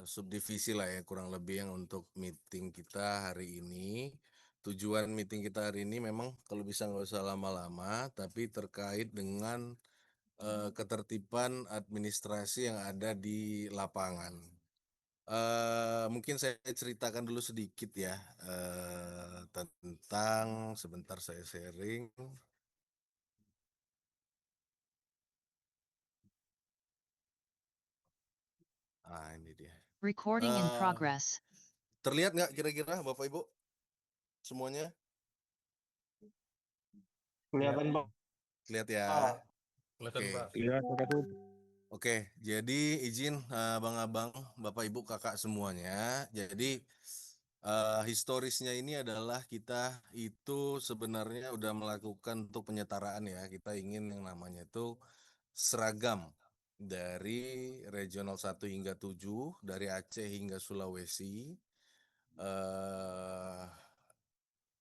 subdivisi lah ya kurang lebih yang untuk meeting kita hari ini. Tujuan meeting kita hari ini memang kalau bisa nggak usah lama-lama, tapi terkait dengan ketertiban administrasi yang ada di lapangan. Mungkin saya ceritakan dulu sedikit ya tentang sebentar saya sharing. Ini dia. Recording in progress. Terlihat nggak kira-kira Bapak Ibu semuanya? Kelihatan Pak. Lihat ya. Kelihatan Oke. Pak. Iya, Oke, jadi izin abang-abang, Bapak Ibu, Kakak semuanya. Jadi historisnya ini adalah kita itu sebenarnya udah melakukan untuk penyetaraan ya. Kita ingin yang namanya itu seragam dari regional 1 hingga 7, dari Aceh hingga Sulawesi.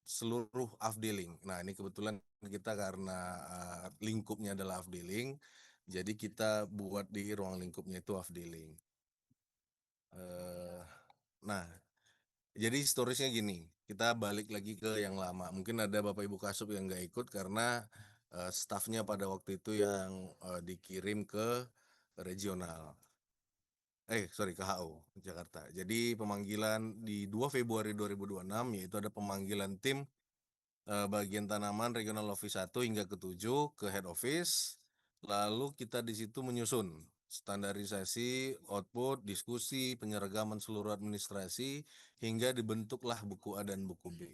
Seluruh afdeling. Nah, ini kebetulan kita karena lingkupnya adalah afdeling, jadi kita buat di ruang lingkupnya itu afdeling. Nah, jadi historisnya gini, kita balik lagi ke yang lama. Mungkin ada Bapak Ibu Kasub yang nggak ikut karena stafnya pada waktu itu yang dikirim ke regional. Ke HO Jakarta. Jadi pemanggilan di 2 Februari 2026 yaitu ada pemanggilan tim bagian tanaman regional office 1 hingga ke 7 ke head office. Lalu kita di situ menyusun standarisasi, output, diskusi, penyeragaman seluruh administrasi hingga dibentuklah buku A dan buku B.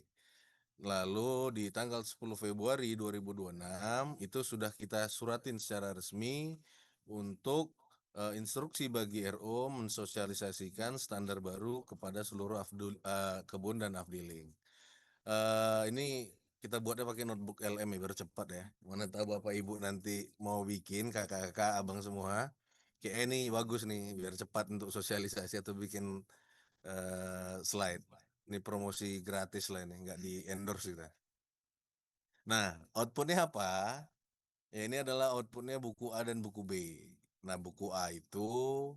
Lalu di tanggal 10 Februari 2026 itu sudah kita suratin secara resmi untuk instruksi bagi RO mensosialisasikan standar baru kepada seluruh kebun dan afdeling. Ini kita buatnya pakai notebook LM ya biar cepat ya. Mana tahu Bapak Ibu nanti mau bikin kakak-kakak abang semua. Kayak ini bagus nih biar cepat untuk sosialisasi atau bikin slide. Ini promosi gratis lah ini, nggak di endorse kita. Nah, outputnya apa? Ya ini adalah outputnya buku A dan buku B. Nah, buku A itu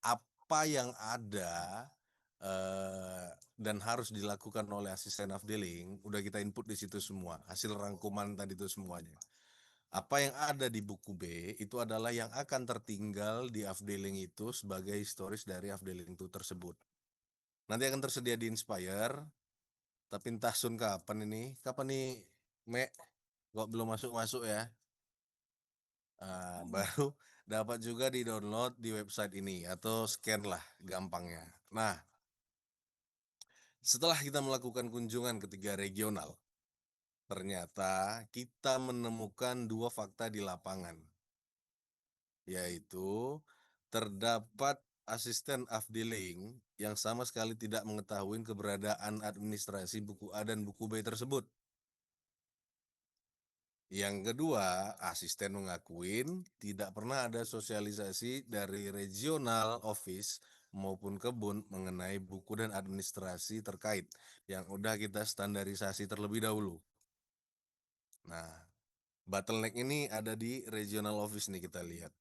apa yang ada dan harus dilakukan oleh asisten afdeling, udah kita input di situ semua, hasil rangkuman tadi itu semuanya. Apa yang ada di buku B itu adalah yang akan tertinggal di afdeling itu sebagai historis dari afdeling itu tersebut. Nanti akan tersedia di Inspire, tapi entah sun kapan ini, Me, kok belum masuk-masuk ya. Baru dapat juga di download di website ini atau scan lah gampangnya. Nah, setelah kita melakukan kunjungan ke 3 regional, ternyata kita menemukan 2 fakta di lapangan, yaitu terdapat asisten afdeling yang sama sekali tidak mengetahui keberadaan administrasi buku A dan buku B tersebut. Yang kedua, asisten mengakuin tidak pernah ada sosialisasi dari regional office maupun kebun mengenai buku dan administrasi terkait yang udah kita standarisasi terlebih dahulu. Nah, bottleneck ini ada di regional office nih kita lihat.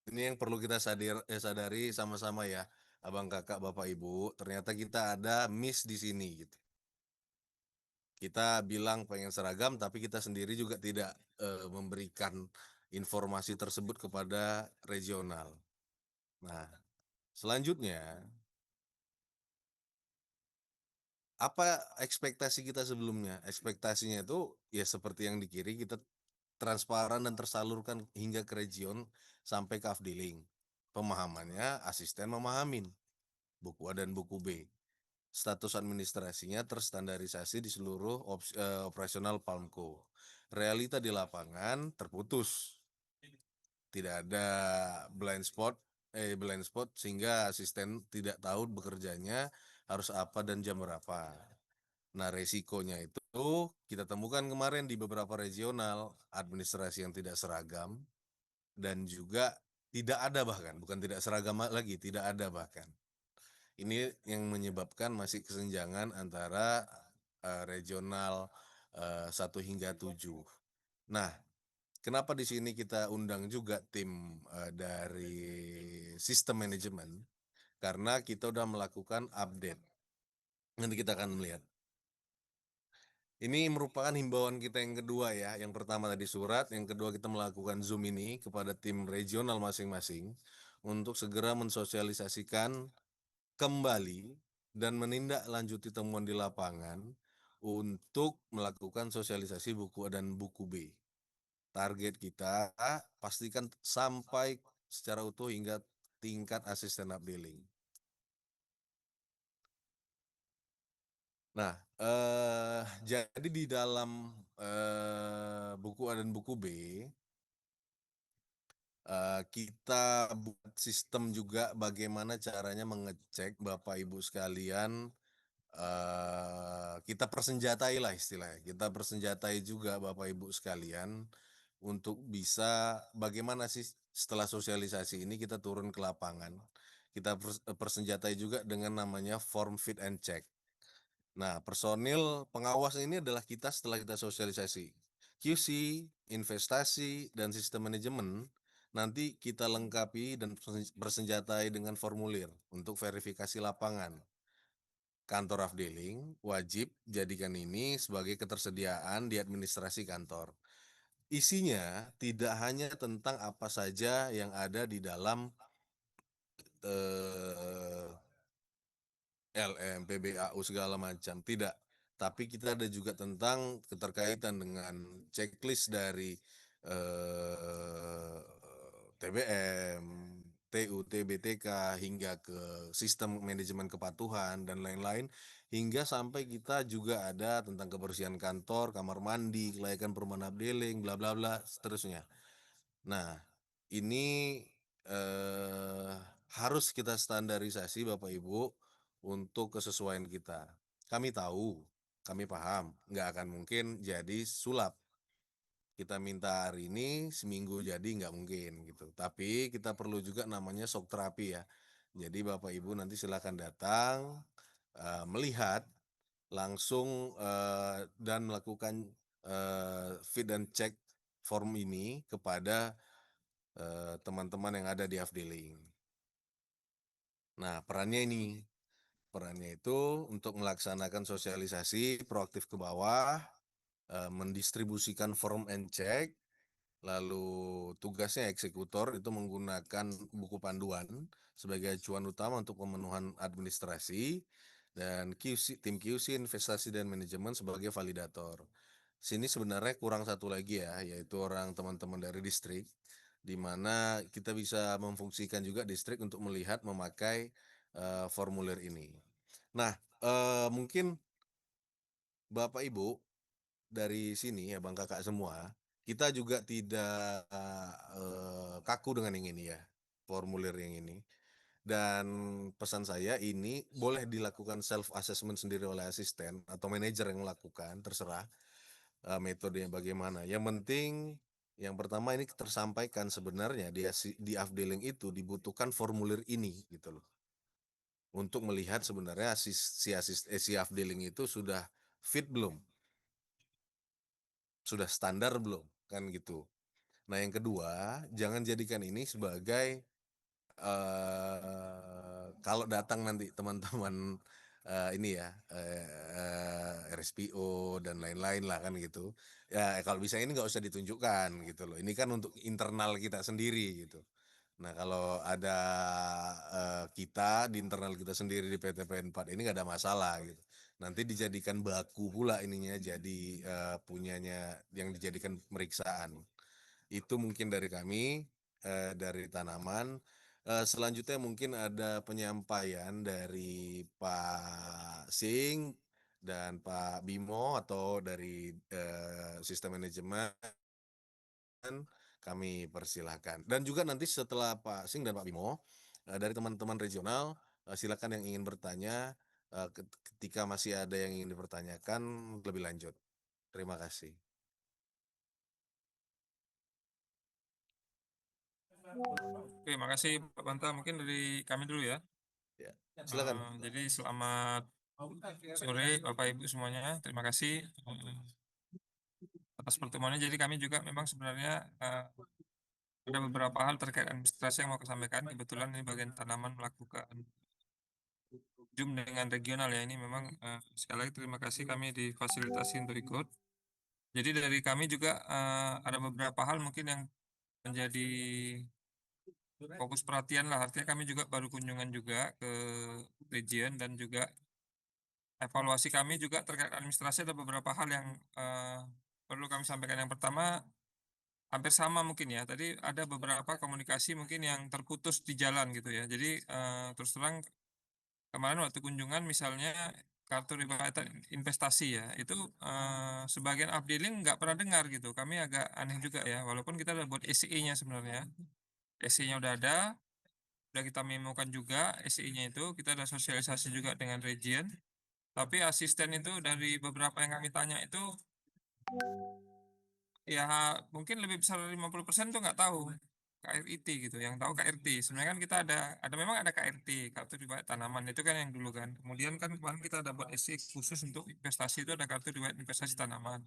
Ini yang perlu kita sadari sama-sama ya, abang kakak bapak ibu. Ternyata kita ada miss di sini gitu. Kita bilang pengen seragam, tapi kita sendiri juga tidak memberikan informasi tersebut kepada regional. Nah, selanjutnya, apa ekspektasi kita sebelumnya? Ekspektasinya itu ya seperti yang di kiri, kita transparan dan tersalurkan hingga ke region sampai ke afdeling. Pemahamannya asisten memahamin buku A dan buku B. Status administrasinya terstandarisasi di seluruh operasional Palmco. Realita di lapangan terputus. Tidak ada blind spot sehingga asisten tidak tahu bekerjanya harus apa dan jam berapa. Nah, resikonya itu kita temukan kemarin di beberapa regional administrasi yang tidak seragam dan juga tidak ada bahkan, bukan tidak seragam lagi, tidak ada bahkan. Ini yang menyebabkan masih kesenjangan antara regional 1 hingga 7. Nah, Kenapa di sini kita undang juga tim, dari sistem manajemen, karena kita udah melakukan update. Nanti kita akan melihat. Ini merupakan himbauan kita yang kedua ya, yang pertama tadi surat, yang kedua kita melakukan Zoom ini kepada tim regional masing-masing untuk segera mensosialisasikan kembali dan menindaklanjuti temuan di lapangan untuk melakukan sosialisasi buku A dan buku B. Target kita pastikan sampai secara utuh hingga tingkat asisten upbilling. Nah, jadi di dalam buku A dan buku B, kita buat sistem juga bagaimana caranya mengecek Bapak Ibu sekalian. Kita persenjatai lah istilahnya, kita persenjatai juga Bapak Ibu sekalian untuk bisa bagaimana sih setelah sosialisasi ini kita turun ke lapangan. Kita persenjatai juga dengan namanya form fit and check. Nah, personil pengawas ini adalah kita setelah kita sosialisasi. QC, investasi, dan sistem manajemen nanti kita lengkapi dan persenjatai dengan formulir untuk verifikasi lapangan. Kantor afdeling wajib jadikan ini sebagai ketersediaan di administrasi kantor. Isinya tidak hanya tentang apa saja yang ada di dalam eh, LM, PBAU segala macam, tidak. Tapi kita ada juga tentang keterkaitan dengan checklist dari TBM, TU, TBTK hingga ke sistem manajemen kepatuhan dan lain-lain, hingga sampai kita juga ada tentang kebersihan kantor, kamar mandi, kelayakan perumahan updeling, bla bla bla, seterusnya. Nah, ini eh, harus kita standarisasi Bapak Ibu untuk kesesuaian kita. Kami tahu, kami paham, nggak akan mungkin jadi sulap. Kita minta hari ini seminggu jadi nggak mungkin gitu. Tapi kita perlu juga namanya shock terapi ya. Jadi Bapak Ibu nanti silakan datang, melihat langsung dan melakukan feed dan check form ini kepada teman-teman yang ada di afdeling. Nah, perannya itu untuk melaksanakan sosialisasi proaktif ke bawah, mendistribusikan form and check, lalu tugasnya eksekutor itu menggunakan buku panduan sebagai acuan utama untuk pemenuhan administrasi, dan tim QC investasi dan manajemen sebagai validator. Sini sebenarnya kurang satu lagi ya, yaitu orang teman-teman dari distrik, di mana kita bisa memfungsikan juga distrik untuk melihat memakai formulir ini. Nah, mungkin Bapak Ibu dari sini ya Bang Kakak semua, kita juga tidak kaku dengan yang ini ya, formulir yang ini. Dan pesan saya ini boleh dilakukan self assessment sendiri oleh asisten atau manajer yang melakukan, terserah metodenya bagaimana. Yang penting yang pertama ini tersampaikan sebenarnya di afdeling itu dibutuhkan formulir ini gitu loh. Untuk melihat sebenarnya si afdeling itu sudah fit belum, sudah standar belum, kan gitu. Nah, yang kedua, jangan jadikan ini sebagai kalau datang nanti teman-teman ini ya RSPO dan lain-lain lah kan gitu. Ya kalau bisa ini nggak usah ditunjukkan gitu loh. Ini kan untuk internal kita sendiri gitu. Nah, kalau ada kita di internal kita sendiri di PTPN 4 ini nggak ada masalah gitu. Nanti dijadikan baku pula ininya jadi punyanya yang dijadikan pemeriksaan. Itu mungkin dari kami, dari tanaman. Selanjutnya mungkin ada penyampaian dari Pak Sing dan Pak Bimo atau dari sistem manajemen, kami persilahkan. Dan juga nanti setelah Pak Sing dan Pak Bimo, dari teman-teman regional, silakan yang ingin bertanya, ketika masih ada yang ingin dipertanyakan lebih lanjut. Terima kasih. Oke, makasih Pak Banta. Mungkin dari kami dulu ya. Ya, silakan. Jadi selamat sore Bapak Ibu semuanya. Terima kasih atas pertemuannya. Jadi kami juga memang sebenarnya ada beberapa hal terkait administrasi yang mau kami sampaikan. Kebetulan ini bagian tanaman melakukan Zoom dengan regional ya. Ini memang sekali lagi terima kasih kami difasilitasi untuk ikut. Jadi dari kami juga ada beberapa hal mungkin yang menjadi fokus perhatian lah. Artinya kami juga baru kunjungan juga ke region dan juga evaluasi kami juga terkait administrasi ada beberapa hal yang perlu kami sampaikan. Yang pertama, hampir sama mungkin ya. Tadi ada beberapa komunikasi mungkin yang terputus di jalan gitu ya. Jadi terus terang kemarin waktu kunjungan misalnya kartu riwayat investasi ya, itu sebagian updealing nggak pernah dengar gitu. Kami agak aneh juga ya, walaupun kita udah buat SEE-nya sebenarnya. SEE-nya udah ada, udah kita memokan juga SEE-nya itu, kita udah sosialisasi juga dengan region. Tapi asisten itu dari beberapa yang kami tanya itu ya mungkin lebih besar dari 50% tuh nggak tahu KRIT gitu. Yang tahu KRT. Sebenarnya kan kita ada memang ada KRT, kartu riwayat tanaman itu kan yang dulu kan. Kemudian kan kemarin kita ada buat SE khusus untuk investasi itu ada kartu riwayat investasi tanaman.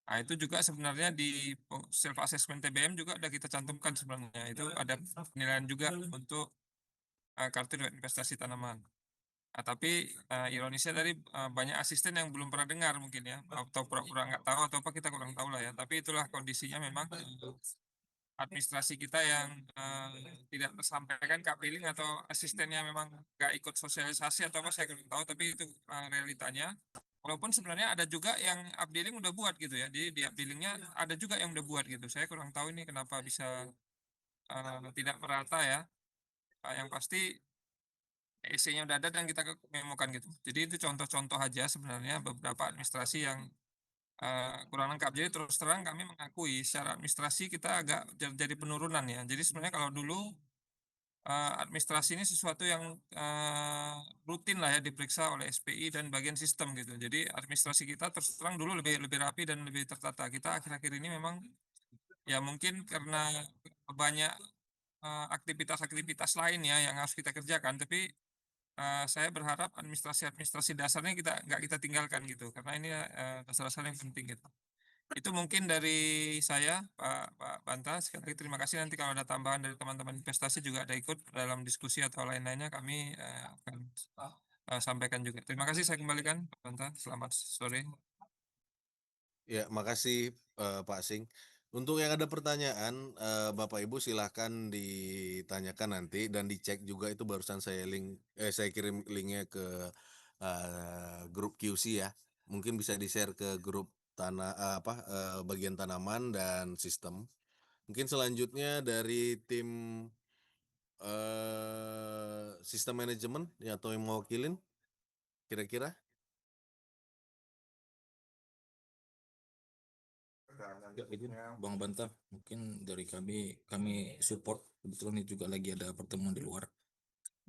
Nah, itu juga sebenarnya di self assessment TBM juga ada kita cantumkan sebenarnya. Itu ada penilaian juga untuk kartu riwayat investasi tanaman. Nah, tapi ironisnya tadi banyak asisten yang belum pernah dengar mungkin ya, atau pura-pura nggak tahu atau apa kita kurang tahu lah ya. Tapi itulah kondisinya memang administrasi kita yang tidak tersampaikan Kak Piling atau asistennya memang nggak ikut sosialisasi atau apa saya kurang tahu. Tapi itu realitanya. Walaupun sebenarnya ada juga yang updealing udah buat gitu ya. Di updealingnya ada juga yang udah buat gitu. Saya kurang tahu ini kenapa bisa tidak merata ya. Yang pasti EC-nya udah ada dan kita memokan gitu. Jadi itu contoh-contoh aja sebenarnya beberapa administrasi yang kurang lengkap. Jadi terus terang kami mengakui secara administrasi kita agak jadi penurunan ya. Jadi sebenarnya kalau dulu administrasi ini sesuatu yang rutin lah ya diperiksa oleh SPI dan bagian sistem gitu. Jadi administrasi kita terus terang dulu lebih lebih rapi dan lebih tertata. Kita akhir-akhir ini memang ya mungkin karena banyak aktivitas-aktivitas lain ya yang harus kita kerjakan, tapi saya berharap administrasi-administrasi dasarnya kita nggak kita tinggalkan gitu, karena ini dasar-dasar yang penting gitu. Itu mungkin dari saya, Pak Banta. Sekali lagi terima kasih. Nanti kalau ada tambahan dari teman-teman investasi juga ada ikut dalam diskusi atau lain-lainnya, kami akan sampaikan juga. Terima kasih. Saya kembalikan, Pak Banta. Selamat sore. Ya, makasih Pak Sing. Untuk yang ada pertanyaan, Bapak Ibu silahkan ditanyakan nanti dan dicek juga itu barusan saya kirim linknya ke grup QC ya. Mungkin bisa di-share ke grup bagian tanaman dan sistem. Mungkin selanjutnya dari tim sistem manajemen ya, atau yang mewakilin kira-kira. Ya, izin Bang Banta, mungkin dari kami support, kebetulan ini juga lagi ada pertemuan di luar,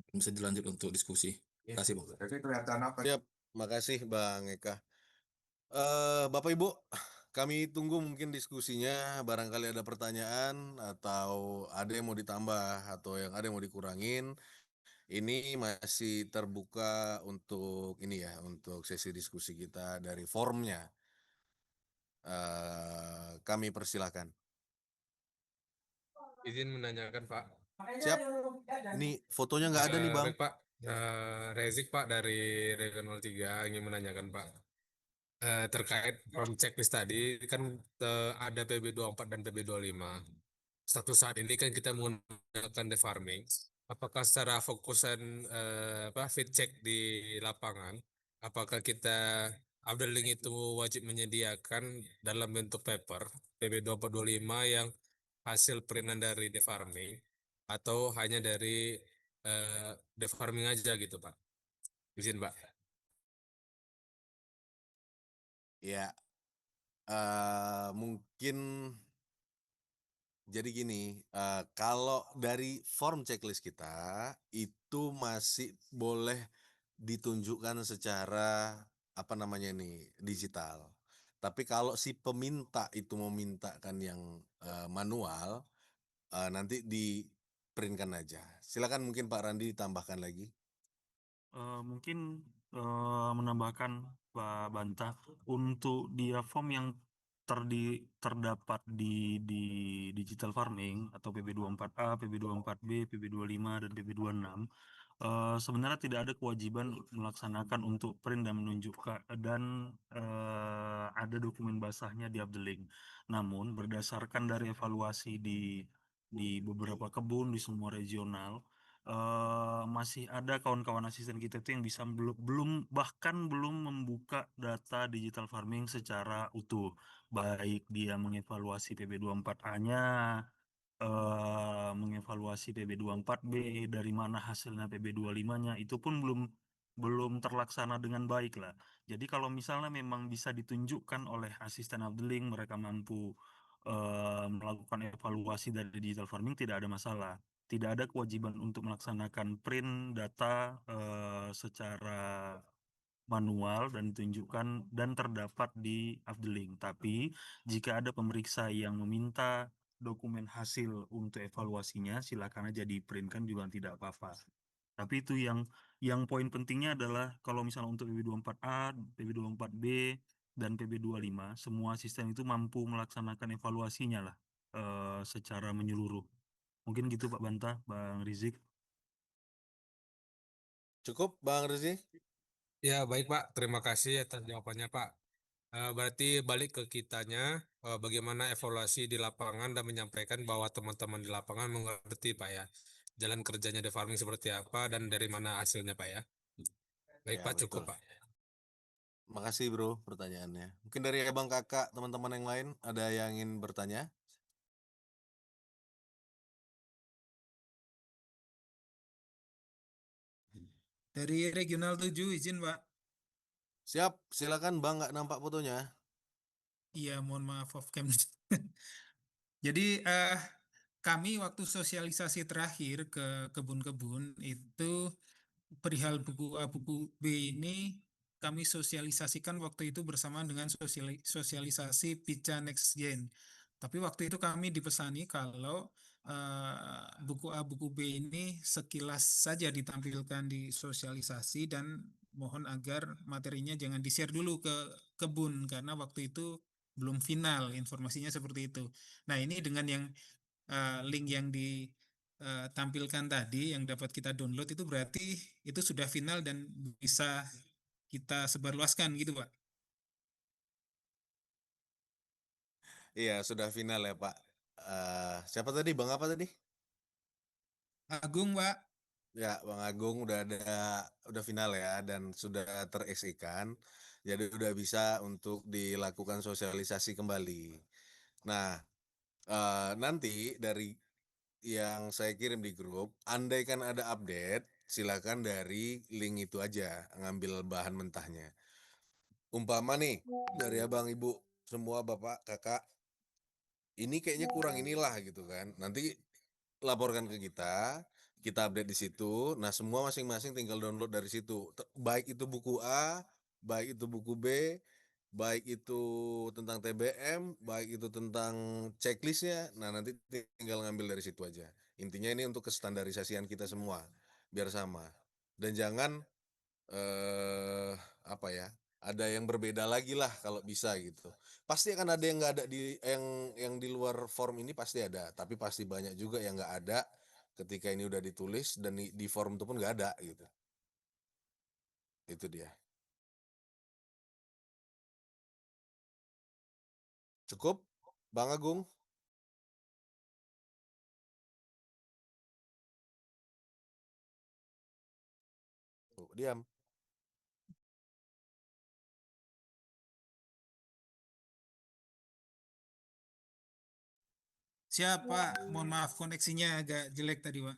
bisa dilanjut untuk diskusi. Terima kasih Bang. Jadi kelihatan apa? Siap, makasih Bang Eka. Bapak Ibu, kami tunggu mungkin diskusinya, barangkali ada pertanyaan atau ada yang mau ditambah atau yang ada yang mau dikurangin. Ini masih terbuka untuk ini ya, untuk sesi diskusi kita dari formnya. Kami persilakan. Izin menanyakan Pak. Siap. Ini fotonya nggak ada nih Bang. Baik Pak, Rezik Pak dari Regional 3 ingin menanyakan Pak. Terkait form checklist tadi kan ada PB24 dan PB25. Status saat ini kan kita menggunakan the farming. Apakah secara fokusan feed check di lapangan, apakah kita updating itu wajib menyediakan dalam bentuk paper PB2425 yang hasil printan dari the farming atau hanya dari the farming aja gitu Pak? Izin Pak. Ya, mungkin jadi gini, kalau dari form checklist kita itu masih boleh ditunjukkan secara apa namanya nih, digital. Tapi kalau si peminta itu memintakan yang manual, nanti di printkan aja. Silakan mungkin Pak Randi ditambahkan lagi. Mungkin menambahkan Pak Banta untuk dia form yang terdapat di digital farming atau PB24A, PB24B, PB25 dan PB26, sebenarnya tidak ada kewajiban melaksanakan untuk print dan menunjukkan dan ada dokumen basahnya di Abdeling. Namun berdasarkan dari evaluasi di beberapa kebun di semua regional, masih ada kawan-kawan asisten kita itu yang bisa bahkan belum membuka data digital farming secara utuh, baik dia mengevaluasi PB24A-nya, mengevaluasi PB24B, dari mana hasilnya PB25-nya, itu pun belum terlaksana dengan baik lah. Jadi kalau misalnya memang bisa ditunjukkan oleh asisten Abdeling mereka mampu melakukan evaluasi dari digital farming, tidak ada masalah. Tidak ada kewajiban untuk melaksanakan print data secara manual dan ditunjukkan dan terdapat di Afdeling. Tapi jika ada pemeriksa yang meminta dokumen hasil untuk evaluasinya, silakan aja di print, kan juga tidak apa-apa. Tapi itu yang poin pentingnya adalah kalau misalnya untuk PB24A, PB24B, dan PB25, semua asisten itu mampu melaksanakan evaluasinya lah secara menyeluruh. Mungkin gitu Pak Banta, Bang Rizik. Cukup Bang Rizi? Ya, baik Pak. Terima kasih atas jawabannya Pak. Berarti balik ke kitanya, bagaimana evaluasi di lapangan dan menyampaikan bahwa teman-teman di lapangan mengerti Pak ya, jalan kerjanya The Farming seperti apa dan dari mana hasilnya Pak ya. Baik Ya, Pak, cukup betul. Pak. Makasih bro pertanyaannya. Mungkin dari abang kakak teman-teman yang lain ada yang ingin bertanya? Dari Regional 7 izin Pak. Siap, silakan bang, nggak nampak fotonya. Iya, mohon maaf off cam. Jadi kami waktu sosialisasi terakhir ke kebun-kebun itu perihal buku A buku B ini kami sosialisasikan waktu itu bersamaan dengan sosialisasi Pica Next Gen. Tapi waktu itu kami dipesani kalau buku A buku B ini sekilas saja ditampilkan di sosialisasi dan mohon agar materinya jangan di-share dulu ke kebun karena waktu itu belum final informasinya seperti itu. Nah, ini dengan yang link yang ditampilkan tadi yang dapat kita download itu berarti itu sudah final dan bisa kita sebarluaskan gitu, Pak. Iya, sudah final ya Pak. Siapa tadi? Bang apa tadi? Agung, Pak. Ya, Bang Agung udah final ya dan sudah tereksikan. Jadi udah bisa untuk dilakukan sosialisasi kembali. Nah, nanti dari yang saya kirim di grup, andaikan ada update, silakan dari link itu aja ngambil bahan mentahnya. Umpama nih dari abang ibu semua bapak kakak, ini kayaknya kurang inilah gitu kan. Nanti laporkan ke kita update di situ. Nah, semua masing-masing tinggal download dari situ. Baik itu buku A, baik itu buku B, baik itu tentang TBM, baik itu tentang checklistnya. Nah, nanti tinggal ngambil dari situ aja. Intinya ini untuk kestandarisasian kita semua, biar sama. Dan jangan eh apa ya? Ada yang berbeda lagi lah kalau bisa gitu. Pasti akan ada yang nggak ada yang di luar form ini pasti ada, tapi pasti banyak juga yang nggak ada ketika ini udah ditulis dan di form itu pun nggak ada gitu. Itu dia. Cukup, Bang Agung? Tuh, diam. Siap, Pak. Mohon maaf koneksinya agak jelek tadi, Pak.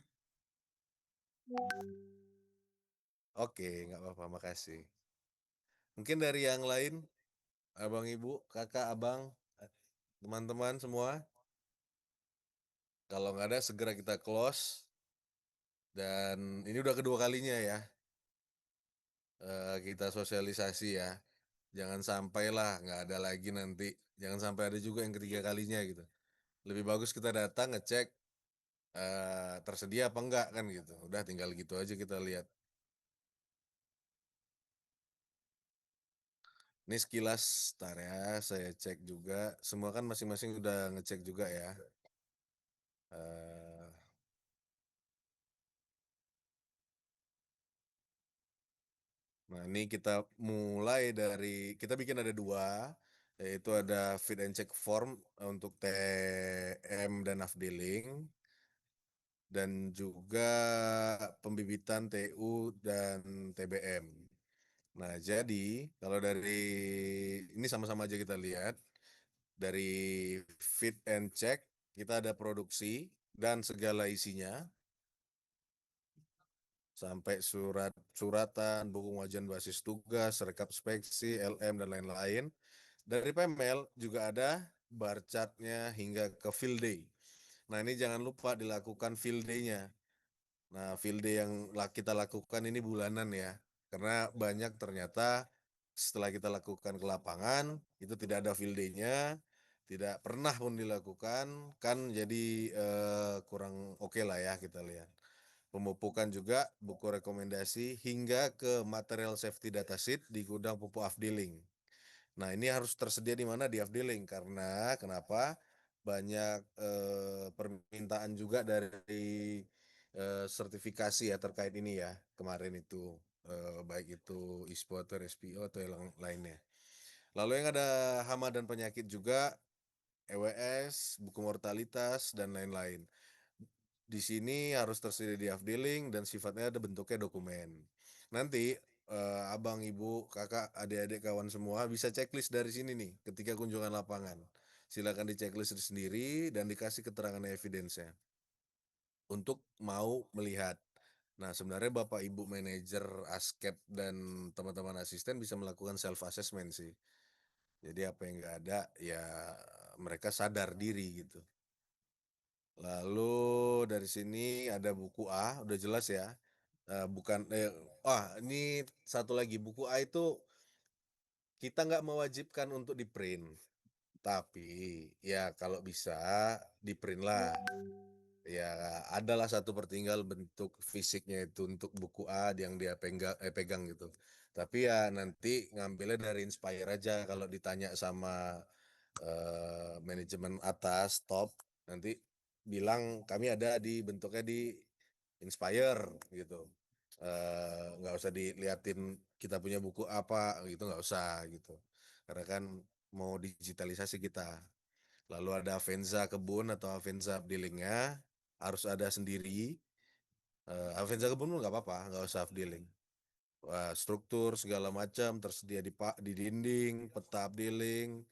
Oke, nggak apa-apa, makasih. Mungkin dari yang lain, abang, ibu, kakak, abang, teman-teman semua. Kalau nggak ada, segera kita close. Dan ini udah kedua kalinya ya, kita sosialisasi ya. Jangan sampai lah nggak ada lagi nanti. Jangan sampai ada juga yang ketiga kalinya gitu. Lebih bagus kita datang ngecek tersedia apa enggak kan gitu. Udah tinggal gitu aja kita lihat. Ini sekilas, ntar ya, saya cek juga. Semua kan masing-masing udah ngecek juga ya. Eh, Nah, ini kita mulai dari, kita bikin ada 2, yaitu ada fit and check form untuk TM dan afdeling, dan juga pembibitan TU dan TBM. Nah, jadi kalau dari ini sama-sama aja kita lihat, dari fit and check kita ada produksi dan segala isinya, sampai suratan, buku wajan basis tugas, rekap speksi, LM, dan lain-lain. Dari PML juga ada bar chartnya hingga ke field day. Nah, ini jangan lupa dilakukan field day-nya. Nah, field day yang kita lakukan ini bulanan ya. Karena banyak ternyata setelah kita lakukan ke lapangan, itu tidak ada field day-nya, tidak pernah pun dilakukan, kan jadi kurang oke lah ya kita lihat. Pemupukan juga buku rekomendasi hingga ke material safety datasheet di gudang pupuk afdeling. Nah, ini harus tersedia di mana? Di afdeling. Karena kenapa? Banyak permintaan juga dari sertifikasi ya terkait ini ya kemarin itu, baik itu ISPO atau RSPO atau yang lainnya. Lalu yang ada hama dan penyakit juga, EWS, buku mortalitas, dan lain-lain. Di sini harus tersedia di afdeling dan sifatnya ada bentuknya dokumen. Nanti abang, ibu, kakak, adik-adik, kawan semua bisa checklist dari sini nih ketika kunjungan lapangan. Silakan di checklist sendiri dan dikasih keterangan evidence-nya untuk mau melihat. Nah, sebenarnya Bapak Ibu manajer ASKEP dan teman-teman asisten bisa melakukan self assessment sih. Jadi apa yang nggak ada ya mereka sadar diri gitu. Lalu dari sini ada buku A, udah jelas ya. Bukan, ini satu lagi, buku A itu kita nggak mewajibkan untuk di print, tapi ya kalau bisa di print lah. Ya adalah 1/3 bentuk fisiknya itu untuk buku A yang dia pegang gitu. Tapi ya nanti ngambilnya dari Inspire aja kalau ditanya sama manajemen atas top, nanti bilang kami ada di bentuknya di Inspire gitu. Nggak usah diliatin kita punya buku apa gitu, nggak usah gitu. Karena kan mau digitalisasi kita. Lalu ada Avenza kebun atau Avenza dealingnya harus ada sendiri. Avenza kebun nggak apa-apa, nggak usah dealing. Struktur segala macam tersedia di dinding, peta dealing,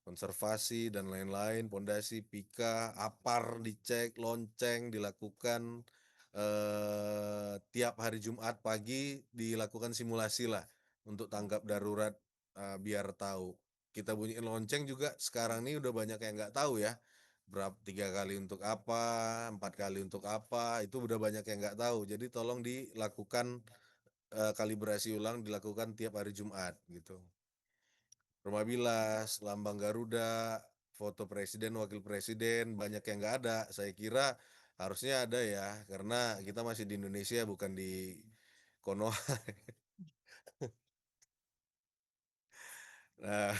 konservasi dan lain-lain, pondasi, pika, apar dicek, lonceng dilakukan tiap hari Jumat pagi dilakukan simulasi lah untuk tanggap darurat, biar tahu. Kita bunyiin lonceng juga sekarang ini udah banyak yang nggak tahu ya. 3 kali untuk apa, 4 kali untuk apa, itu udah banyak yang nggak tahu. Jadi tolong dilakukan kalibrasi ulang, dilakukan tiap hari Jumat gitu. Rumah Bilas, lambang Garuda, foto presiden, wakil presiden, banyak yang nggak ada. Saya kira harusnya ada ya, karena kita masih di Indonesia bukan di Konoha. Nah,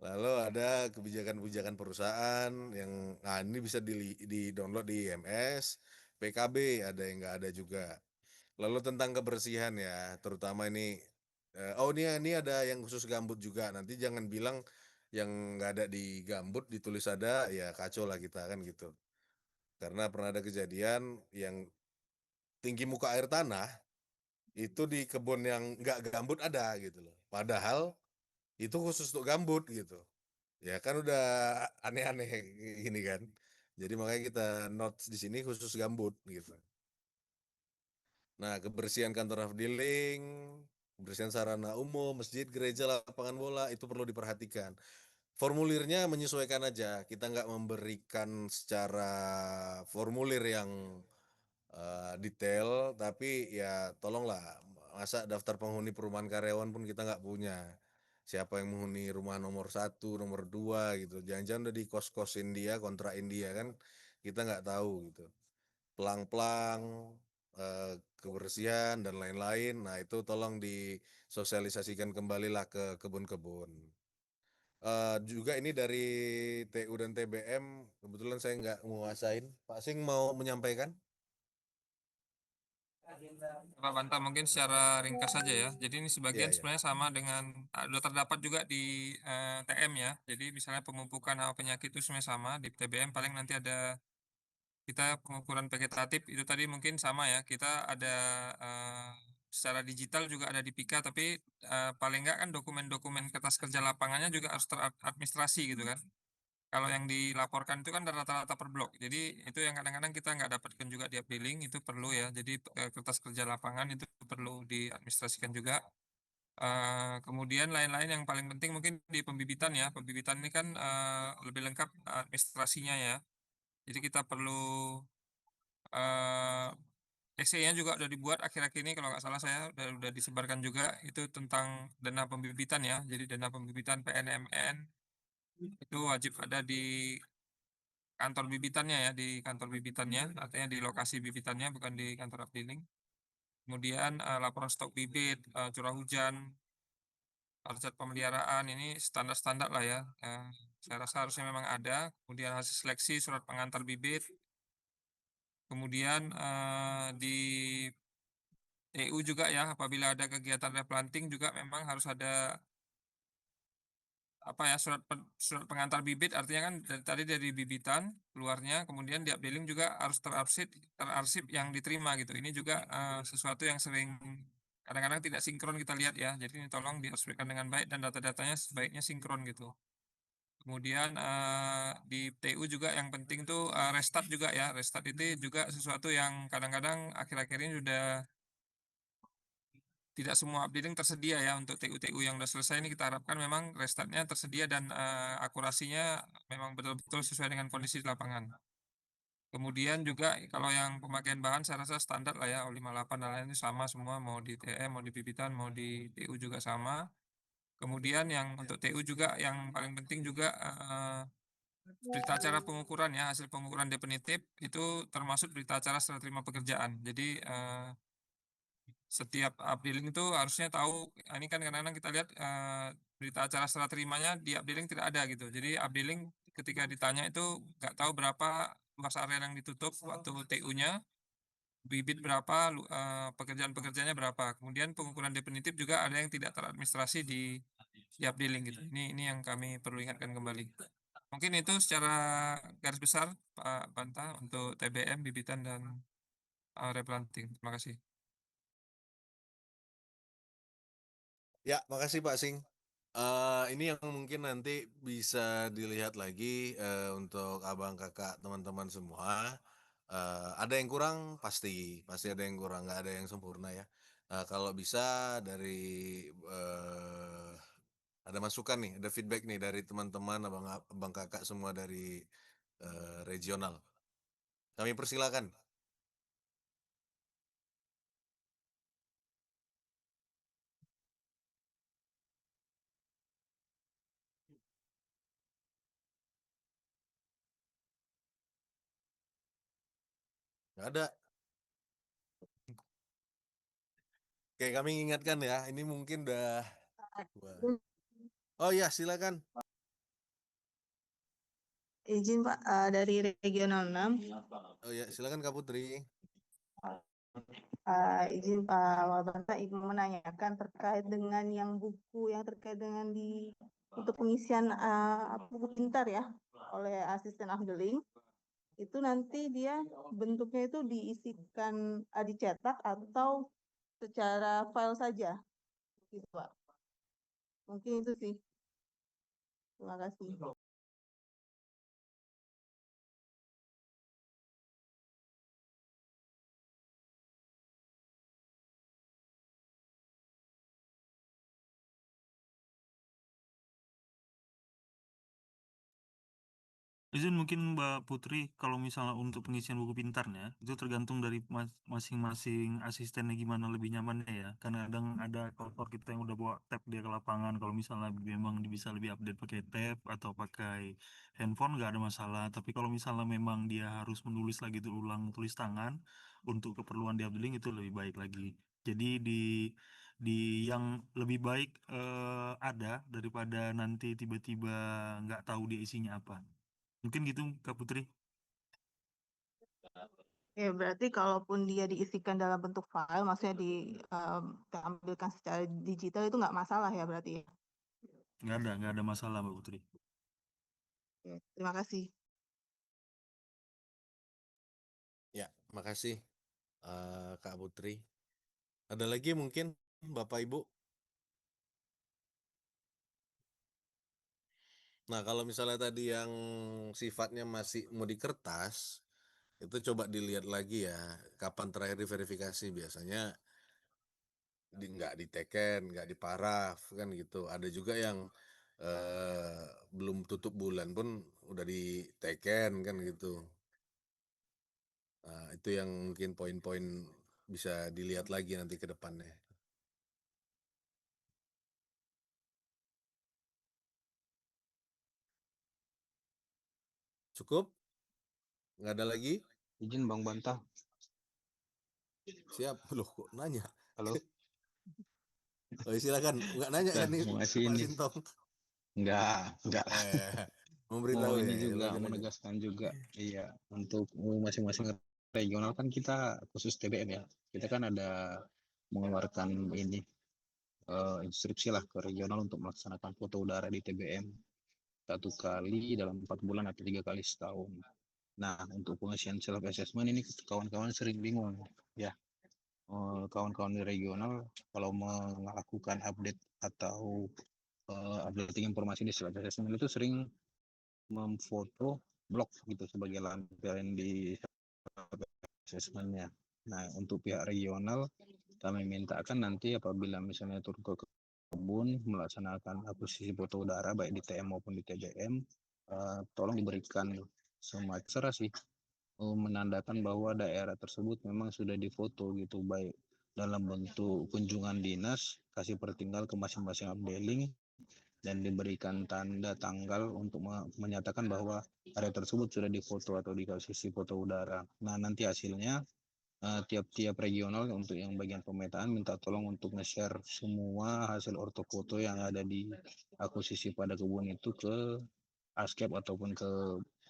lalu ada kebijakan-kebijakan perusahaan yang, nah ini bisa di-download di IMS, PKB ada yang nggak ada juga. Lalu tentang kebersihan ya, terutama ini, ini ada yang khusus gambut juga. Nanti jangan bilang yang nggak ada di gambut ditulis ada, ya kacau lah kita kan gitu. Karena pernah ada kejadian yang tinggi muka air tanah itu di kebun yang nggak gambut ada gitu loh. Padahal itu khusus untuk gambut gitu. Ya kan udah aneh-aneh gini kan. Jadi makanya kita notes di sini khusus gambut gitu. Nah, kebersihan kantor afdeling, kebersihan sarana umum, masjid, gereja, lapangan bola itu perlu diperhatikan. Formulirnya menyesuaikan aja. Kita nggak memberikan secara formulir yang detail, tapi ya tolonglah, masa daftar penghuni perumahan karyawan pun kita nggak punya. Siapa yang menghuni rumah nomor 1, nomor 2 gitu. Jangan-jangan udah di kos-kosin dia, kontrakin dia kan, kita nggak tahu gitu. Pelang-pelang, kebersihan dan lain-lain. Nah, itu tolong disosialisasikan kembalilah ke kebun-kebun. Juga ini dari TU dan TBM, kebetulan saya nggak menguasain. Pak Sing mau menyampaikan? Pak Banta mungkin secara ringkas saja ya. Jadi ini Iya, sebagian iya. sebenarnya sama dengan sudah terdapat juga di TM ya. Jadi misalnya pemupukan hawa penyakit itu sebenarnya sama di TBM, paling nanti ada kita pengukuran vegetatif itu tadi mungkin sama ya. Kita ada secara digital juga ada di Pika, tapi paling nggak kan dokumen-dokumen kertas kerja lapangannya juga harus teradministrasi gitu kan. Kalau yang dilaporkan itu kan rata-rata per blok. Jadi itu yang kadang-kadang kita nggak dapatkan juga di billing, itu perlu ya. Jadi kertas kerja lapangan itu perlu diadministrasikan juga. Kemudian lain-lain yang paling penting mungkin di pembibitan ya. Pembibitan ini kan lebih lengkap administrasinya ya. Jadi kita perlu essay-nya juga udah dibuat akhir-akhir ini kalau nggak salah saya udah disebarkan juga itu tentang dana pembibitan ya. Jadi dana pembibitan PNMN itu wajib ada di kantor bibitannya ya, di kantor bibitannya, artinya di lokasi bibitannya bukan di kantor updealing. Kemudian laporan stok bibit, curah hujan, target pemeliharaan ini standar-standar lah ya. Saya rasa harusnya memang ada. Kemudian hasil seleksi surat pengantar bibit. Kemudian di TU juga ya, apabila ada kegiatan replanting juga memang harus ada apa ya surat pengantar bibit, artinya kan tadi dari bibitan keluarnya, kemudian di updating juga harus terarsip yang diterima gitu. Ini juga sesuatu yang sering kadang-kadang tidak sinkron kita lihat ya. Jadi ini tolong disesuaikan dengan baik dan data-datanya sebaiknya sinkron gitu. Kemudian di TU juga yang penting tuh restart juga ya. Restart itu juga sesuatu yang kadang-kadang akhir-akhir ini sudah tidak semua updating tersedia ya untuk TU-TU yang sudah selesai. Ini kita harapkan memang restartnya tersedia dan akurasinya memang betul-betul sesuai dengan kondisi di lapangan. Kemudian juga kalau yang pemakaian bahan saya rasa standar lah ya, O58 dan lain-lain ini sama semua, mau di TM, mau di bibitan, mau di TU juga sama. Kemudian yang untuk TU juga yang paling penting juga berita acara pengukuran ya, hasil pengukuran definitif itu termasuk berita acara serah terima pekerjaan. Jadi setiap updealing itu harusnya tahu, ini kan kadang-kadang kita lihat berita acara serah terimanya di updealing tidak ada gitu. Jadi updealing ketika ditanya itu nggak tahu berapa luas area yang ditutup waktu TU-nya, bibit berapa, pekerjaan-pekerjaannya berapa. Kemudian pengukuran definitif juga ada yang tidak teradministrasi di updealing gitu. Ini yang kami perlu ingatkan kembali. Mungkin itu secara garis besar Pak Banta untuk TBM, bibitan dan replanting. Terima kasih. Ya, makasih Pak Sing. Ini yang mungkin nanti bisa dilihat lagi untuk abang kakak teman-teman semua. Ada yang kurang pasti ada yang kurang, nggak ada yang sempurna ya. Kalau bisa dari eh, ada masukan nih, ada feedback nih dari teman-teman abang kakak semua dari regional. Kami persilakan. Nggak ada. Oke, kami ingatkan ya, ini mungkin udah. Oh iya, silakan. Izin Pak, dari Regional 6. Oh ya, silakan Kak Putri. Izin Pak Wabanta, Ibu menanyakan terkait dengan yang buku yang terkait dengan untuk pengisian buku pintar ya oleh asisten afdeling. Itu nanti dia bentuknya itu diisikan dicetak atau secara file saja gitu Pak. Mungkin itu sih. Terima kasih. Izin mungkin Mbak Putri, kalau misalnya untuk pengisian buku pintarnya, itu tergantung dari masing-masing asistennya gimana lebih nyamannya ya. Karena kadang ada kalau kita yang udah bawa tab dia ke lapangan, kalau misalnya memang bisa lebih update pakai tab atau pakai handphone nggak ada masalah. Tapi kalau misalnya memang dia harus menulis lagi itu ulang tulis tangan untuk keperluan di updating itu lebih baik lagi. Jadi di yang lebih baik ada daripada nanti tiba-tiba nggak tahu dia isinya apa. Mungkin gitu Kak Putri. Ya, berarti kalaupun dia diisikan dalam bentuk file, maksudnya ditampilkan secara digital itu nggak masalah ya berarti ya? Nggak ada masalah Mbak Putri. Oke, terima kasih. Ya, makasih Kak Putri. Ada lagi mungkin Bapak Ibu? Nah, kalau misalnya tadi yang sifatnya masih mau di kertas, itu coba dilihat lagi ya, kapan terakhir diverifikasi. Biasanya nggak diteken, nggak diparaf, kan gitu. Ada juga yang belum tutup bulan pun udah diteken, kan gitu. Nah, itu yang mungkin poin-poin bisa dilihat lagi nanti ke depannya. Cukup? Nggak ada lagi? Izin Bang Bantah. Siap. Loh, kok nanya? Halo. Oh, silakan. Nggak nanya kan nih, Mau ngasih Pak ini. Sintong? Enggak. Memberitahu Mau ini ya. juga, Lanjut, mau lanjut. menegaskan juga. Iya, untuk masing-masing regional kan kita khusus TBM ya. Kita kan ada mengeluarkan ini instruksi lah ke regional untuk melaksanakan foto udara di TBM 1 kali dalam 4 bulan atau 3 kali setahun. Nah, untuk pengisian self assessment ini kawan-kawan sering bingung ya. Kawan-kawan di regional kalau melakukan update atau updating informasi di self assessment itu sering memfoto blog gitu sebagai lampiran di assessmentnya. Nah, untuk pihak regional kami mintakan nanti apabila misalnya turun ke kebun melaksanakan akuisisi foto udara baik di TM maupun di TBM, tolong diberikan semacam sih menandakan bahwa daerah tersebut memang sudah difoto gitu, baik dalam bentuk kunjungan dinas, kasih pertinggal ke masing-masing updating, dan diberikan tanda tanggal untuk menyatakan bahwa area tersebut sudah difoto atau dikasih foto udara. Nah, nanti hasilnya tiap-tiap regional untuk yang bagian pemetaan minta tolong untuk nge-share semua hasil ortofoto yang ada di akuisisi pada kebun itu ke ASCAP ataupun ke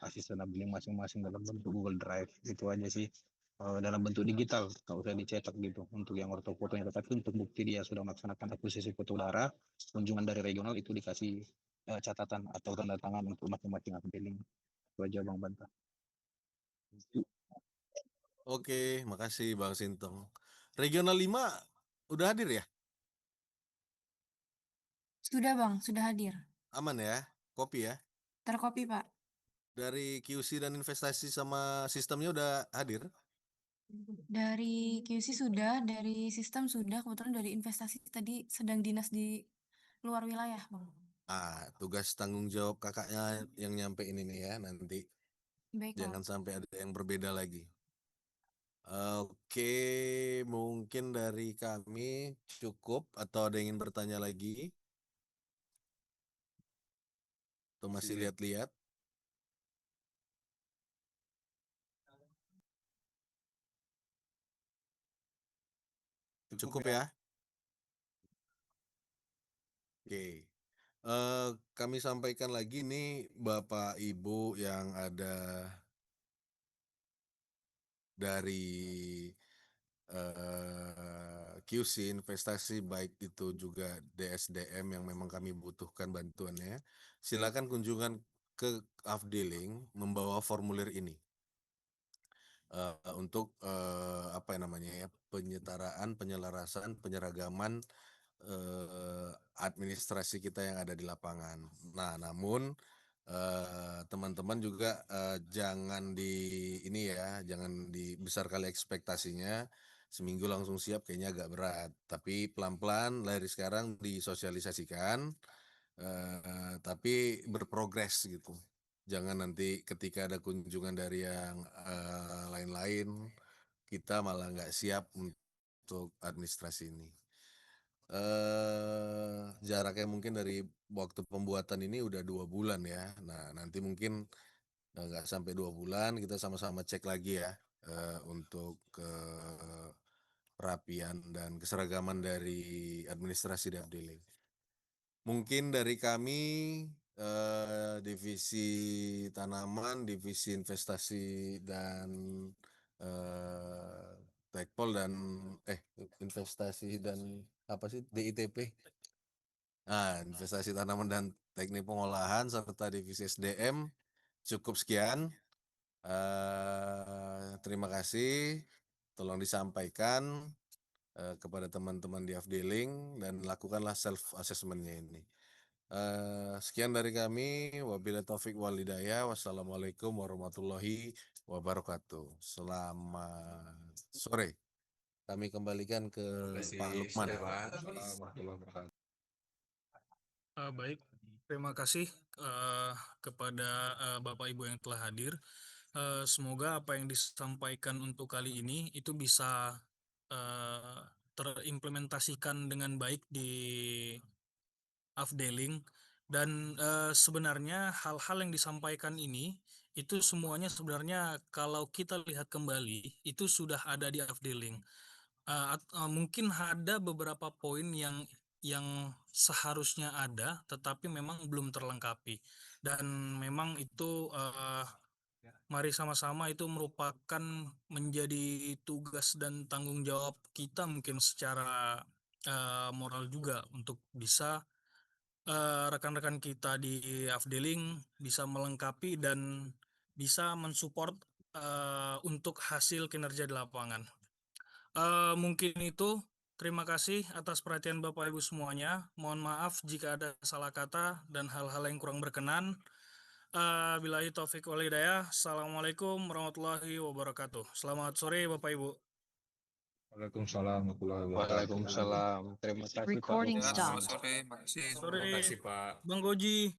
asisten updating masing-masing dalam bentuk Google Drive. Itu aja sih, dalam bentuk digital, nggak usah dicetak gitu untuk yang ortofotonya, tetapi untuk bukti dia sudah melaksanakan akuisisi foto udara kunjungan dari regional itu dikasih catatan atau tanda tangan untuk masing-masing updating. Itu aja Bang Banta. Oke, makasih Bang Sintong. Regional 5 udah hadir ya? Sudah Bang, sudah hadir. Aman ya? Kopi ya? Terkopi Pak. Dari QC dan investasi sama sistemnya udah hadir? Dari QC sudah, dari sistem sudah, kebetulan dari investasi tadi sedang dinas di luar wilayah Bang. Tugas tanggung jawab kakaknya yang nyampe ini nih ya nanti. Baik Pak. Jangan sampai ada yang berbeda lagi. Oke, mungkin dari kami cukup atau ada yang ingin bertanya lagi? Atau masih lihat-lihat? Cukup ya? Oke. Kami sampaikan lagi nih Bapak Ibu yang ada dari QC investasi baik itu juga DSDM yang memang kami butuhkan bantuannya. Silakan kunjungan ke Afdeling membawa formulir ini untuk apa namanya ya, penyetaraan, penyelarasan, penyeragaman administrasi kita yang ada di lapangan. Nah, namun teman-teman juga jangan ini ya, jangan dibesar kali ekspektasinya. Seminggu langsung siap kayaknya agak berat. Tapi pelan-pelan dari sekarang disosialisasikan, tapi berprogres gitu. Jangan nanti ketika ada kunjungan dari yang lain-lain, kita malah nggak siap untuk administrasi ini. Jaraknya mungkin dari waktu pembuatan ini udah 2 bulan ya. Nah, nanti mungkin nggak sampai 2 bulan kita sama-sama cek lagi ya untuk kerapian dan keseragaman dari administrasi Dapdeling. Mungkin dari kami divisi tanaman, divisi investasi dan Tekpol dan investasi dan apa sih DITP? Nah, investasi tanaman dan teknik pengolahan serta divisi SDM cukup sekian. Terima kasih. Tolong disampaikan kepada teman-teman di Afdeling dan lakukanlah self assessmentnya ini. Sekian dari kami. Wabillahi taufik wal hidayah. Wassalamualaikum warahmatullahi wabarakatuh. Selamat sore. Kami kembalikan ke Pak Lukman. Baik, terima kasih kepada Bapak Ibu yang telah hadir. Semoga apa yang disampaikan untuk kali ini itu bisa terimplementasikan dengan baik di Afdeling dan sebenarnya hal-hal yang disampaikan ini itu semuanya sebenarnya kalau kita lihat kembali itu sudah ada di Afdeling. Mungkin ada beberapa poin yang seharusnya ada tetapi memang belum terlengkapi dan memang itu mari sama-sama itu merupakan menjadi tugas dan tanggung jawab kita mungkin secara moral juga untuk bisa rekan-rekan kita di Afdeling bisa melengkapi dan bisa mensupport untuk hasil kinerja di lapangan. Mungkin itu. Terima kasih atas perhatian Bapak Ibu semuanya. Mohon maaf jika ada salah kata dan hal-hal yang kurang berkenan. Billahi taufik wal hidayah. Assalamualaikum warahmatullahi wabarakatuh. Selamat sore Bapak Ibu. Waalaikumsalam warahmatullahi wabarakatuh. Waalaikumsalam. Terima kasih Pak Recording Lukman. stopped. Sore, makasih. Sore, Terima kasih Pak. Bang Goji.